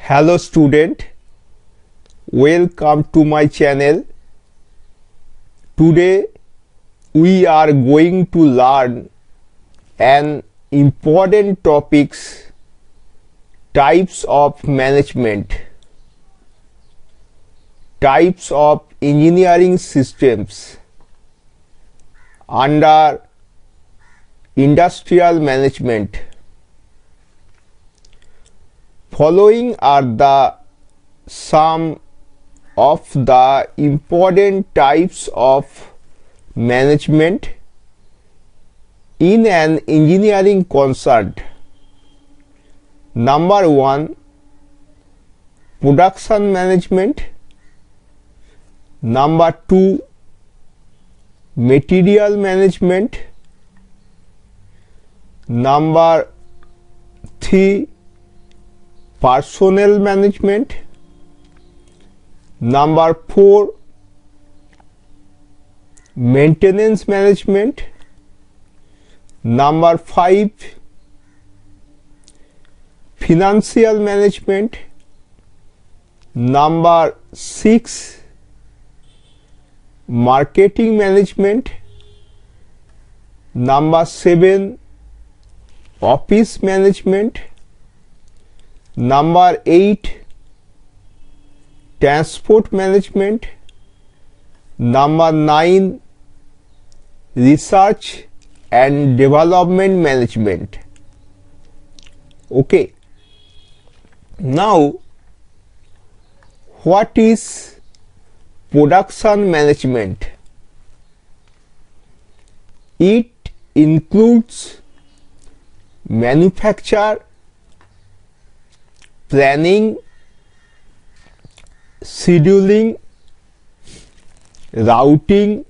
Hello student, welcome to my channel. Today we are going to learn an important topics, types of management, types of engineering systems under industrial management. Following are the some of the important types of management in an engineering concern. Number 1, production management. Number 2, material management. Number 3, personnel management. Number 4, maintenance management. Number 5, financial management. Number 6, marketing management. Number 7, office management. Number 8, transport management. Number 9, research and development management. Okay. Now, what is production management? It includes manufacture, planning, scheduling, routing,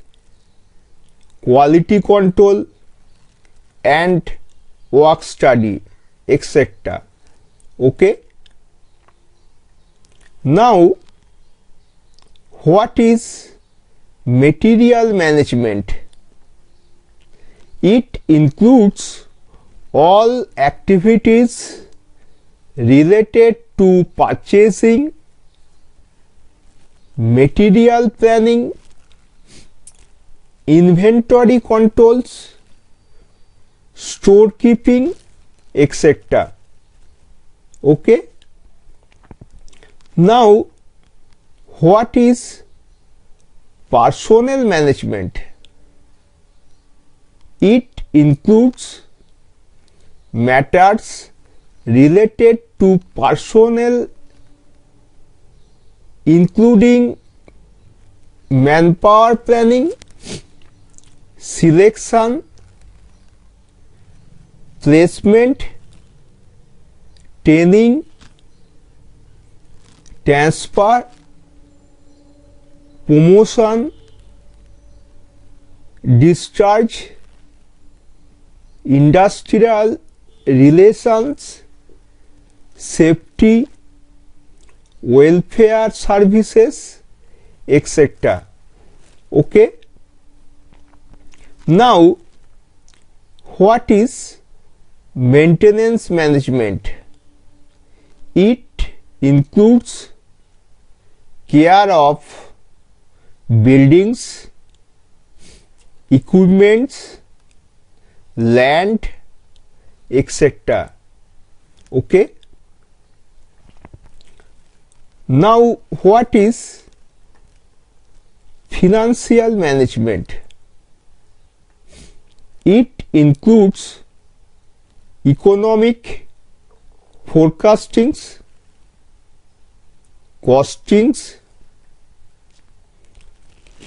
quality control and work study, etc. Okay. Now, what is material management? It includes all activities related to purchasing, material planning, inventory controls, storekeeping, etc. Okay. Now, what is personnel management? It includes matters related to personnel, including manpower planning, selection, placement, training, transfer, promotion, discharge, industrial relations, safety, welfare services, etc. Okay. Now, what is maintenance management? It includes care of buildings, equipments, land, etc. Okay. Now, what is financial management? It includes economic forecastings, costings,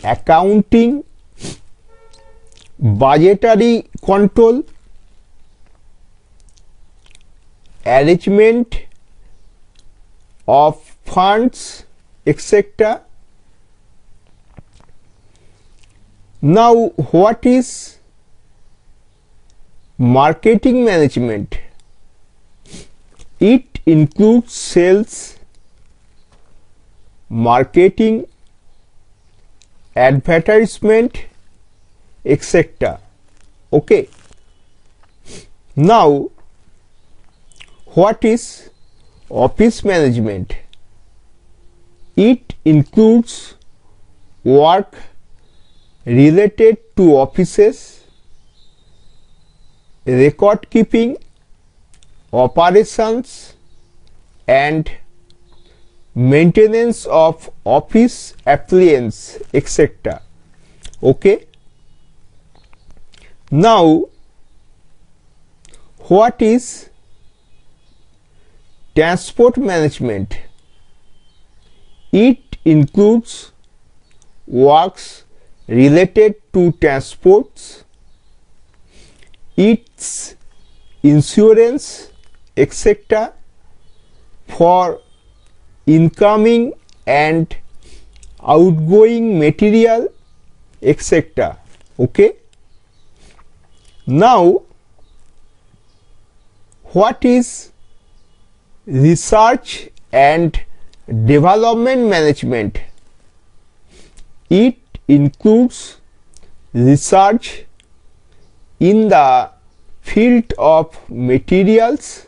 accounting, budgetary control, arrangement of funds, etc. Now, what is marketing management? It includes sales, marketing, advertisement, etc. Okay. Now, what is office management. It includes work related to offices, record keeping, operations, and maintenance of office appliances, etc. Okay. Now, what is transport management? It includes works related to transports, its insurance, etc. for incoming and outgoing material, etc. Okay. Now, what is research and development management? It includes research in the field of materials,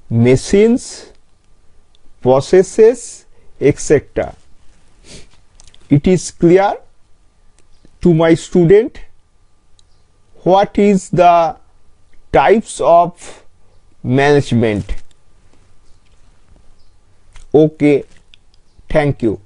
machines, processes, etc. It is clear to my student what is the types of management. Okay, thank you.